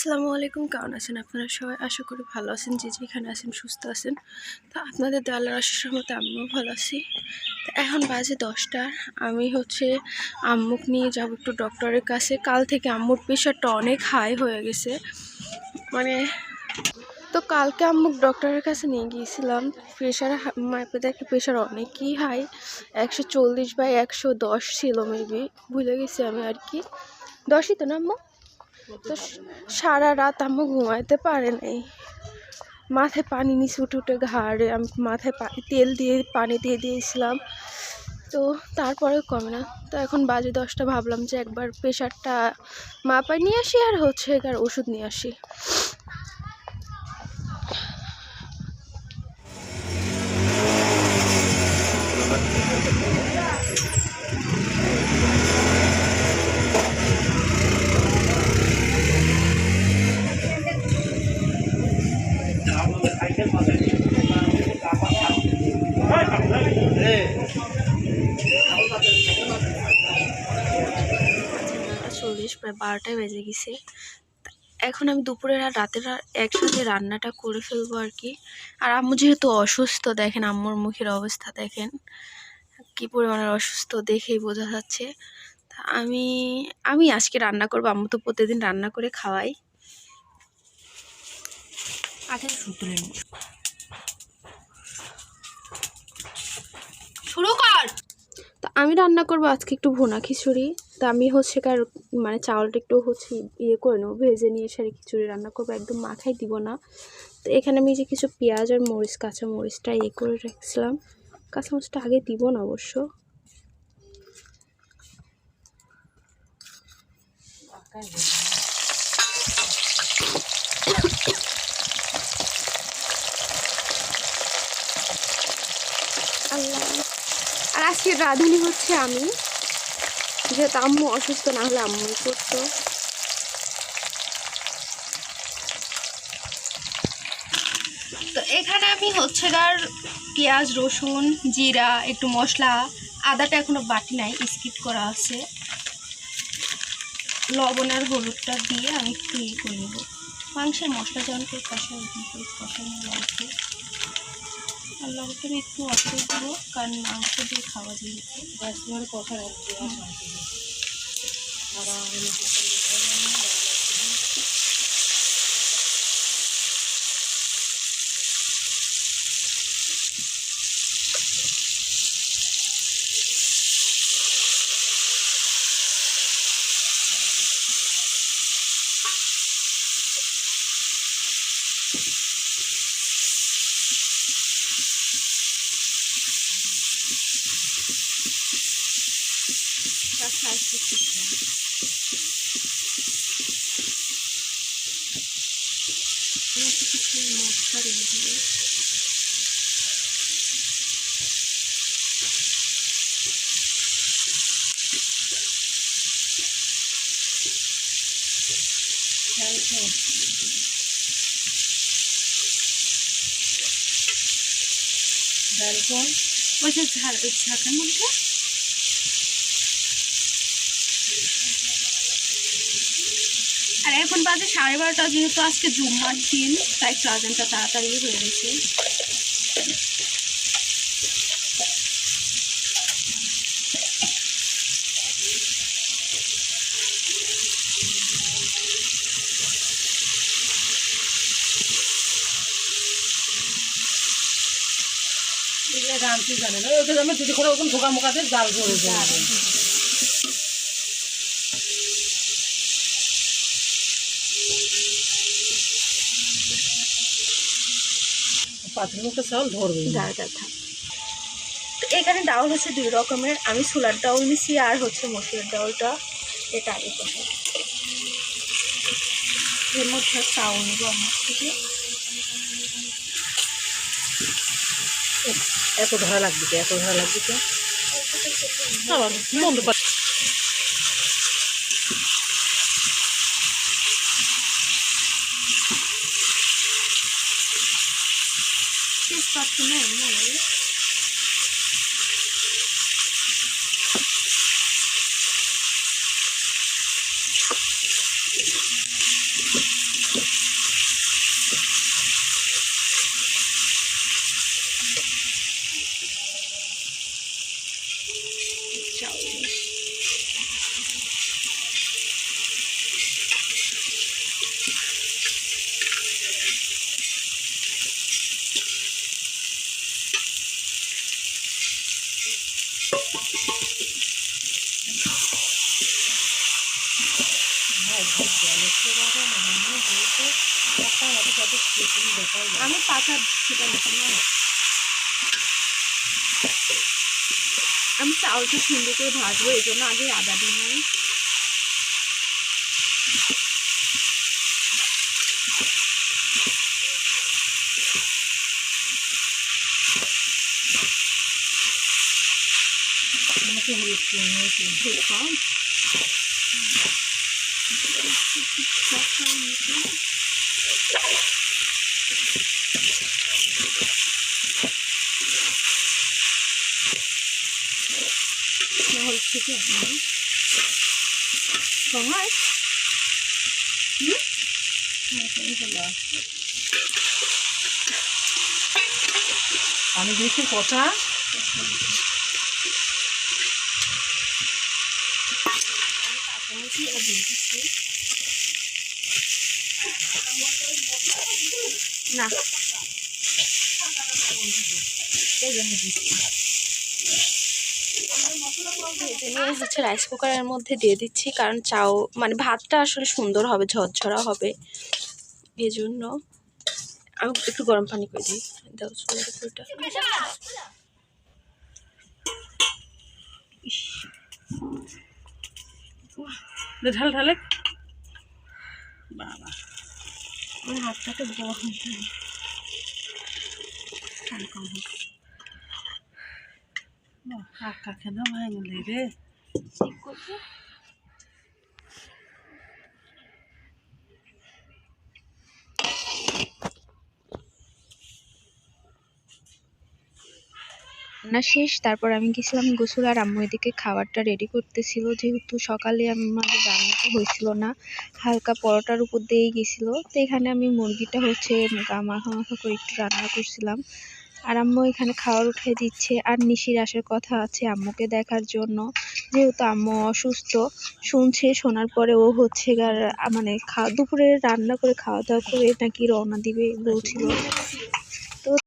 আসসালামু আলাইকুম, কেমন আছেন আপনারা সবাই? আশা করি ভালো আছেন, যে যেখানে আছেন সুস্থ আছেন। তো আপনাদের দোয়া আল্লাহর আশীর্বাদের মতো আমিও ভালো আছি। তো এখন বাজে 10টা। আমি আম্মুকে নিয়ে যাব একটু ডক্টরের কাছে। কাল থেকে আম্মুর প্রেশারটা অনেক হাই হয়ে গেছে। তো কালকে আম্মুক ডক্টরের কাছে নিয়ে গিয়েছিলাম। প্রেশার মাপে দেখে প্রেশার অনেকই হাই, 140/110 ছিল মেবি, ভুলে গেছি আমি আর কি। 10ই তো না আম্মু? তো সারা রাত আম্মু ঘুমাইতে পারে নাই, মাথায় পানি নিচে উঠে উঠে ঘাড়ে আমি মাথায় তেল দিয়ে পানি দিয়ে দিয়েছিলাম। তো তারপরে কমে না। তো এখন বাজে 10টা, ভাবলাম যে একবার প্রেশারটা মাপায় নিয়ে আসি আর আর ওষুধ নিয়ে আসি। 9:40, প্রায় 12টায় বেজে গেছে। এখন আমি দুপুরের আর রাতের একসাথে রান্নাটা করে ফেলবো আর কি। আর আম্মু যেহেতু অসুস্থ, দেখেন আম্মুর মুখের অবস্থা দেখেন কি পরিমাণের অসুস্থ, দেখেই বোঝা যাচ্ছে। আমি আমি আজকে রান্না করবো, আম্মু তো প্রতিদিন রান্না করে খাওয়াই। শুরু কর। তো আমি রান্না করবো আজকে একটু ভুনা খিচুড়ি। তো আমি চাউলটা একটু ইয়ে করে নেবো, ভেজে নিয়ে সারি খিচুড়ি রান্না করবো, একদম মাখাই দিব না। তো এখানে আমি যে কিছু পেঁয়াজ আর মরিচ, কাঁচা মরিচটা ইয়ে করে রাখছিলাম। কাঁচা মরিচটা আগে দিব না অবশ্য। আল্লাহ। আর আজকে রাঁধুনি হচ্ছে আমি, যেহেতু আম্মু অসুস্থ, না হলে আম্মুই করতো। তো এখানে আমি পেঁয়াজ, রসুন, জিরা, একটু মশলা, আদাটা এখনো বাটি নাই, স্কিপ করা আছে। লবণ আর হলুদটা দিয়ে আমি একটু ইয়ে করে নেব। মাংসের মশলা যেমন করে কষানো লাগবে, আর লবণটা আমি একটু অল্প দেবো, কারণ মাংস দিয়ে খাওয়া যেহেতু কষা রাখবে। ওই যে ঝাঁকার মধ্যে আর এখন বাজে 12:30, যেহেতু আজকে জুম্মার দিন, তাই আজানটা তাড়াতাড়ি হয়ে গেছে। রাঁধতে জানে না, ওদের আমি যদি করে ওরকম ঢোকা মোকাতে জাল ধরে যায়। পাথরের মুখে চাউল ধরবে এখানে ডাউল হচ্ছে 2 রকমের, আমি ছোলার ডাউল নিছি আর মসুরের ডাউলটা, এটা আগে কষা। এর মধ্যে চাউল নেবো আমার থেকে। এত ধরা লাগবে তো, এত ধরা লাগবে তো বন্ধ পাচ্ছি। আমি পাতা সেটা নিচ্ছি না, আমি চাউলটা সুন্দর করে ভাজবো, এই জন্য আগে আদা দিই নাই। আমি দেখি কথা না হচ্ছে রাইস কুকারের মধ্যে দিয়ে দিচ্ছি, কারণ চাও মানে ভাতটা আসলে সুন্দর হবে, ঝরঝরা হবে, এই জন্য আমি একটু গরম পানি করে দিই। দাও সুন্দর করে ঢাল ঢালে বাবা আমার হাতটাকে বড় কাকে না ভাঙলে রে ঠিক করছে। রান্না শেষ, তারপর আমি গেছিলাম গোসল, আর আম্মু এদিকে খাবারটা রেডি করতেছিল, যেহেতু সকালে আমাদের রান্নাটা হয়েছিল না, হালকা পরোটার উপর দিয়েই গেছিল। তো এখানে আমি মুরগিটা হচ্ছে মাখা মাখা করে একটু রান্না করছিলাম, আর আম্মু এখানে খাবার উঠাই দিচ্ছে। আর নিশির আসার কথা আছে আম্মুকে দেখার জন্য, যেহেতু আম্মু অসুস্থ, শুনছে, শোনার পরে ও হচ্ছে মানে দুপুরে রান্না করে খাওয়া দাওয়া করে নাকি রওনা দিবে বলছিল।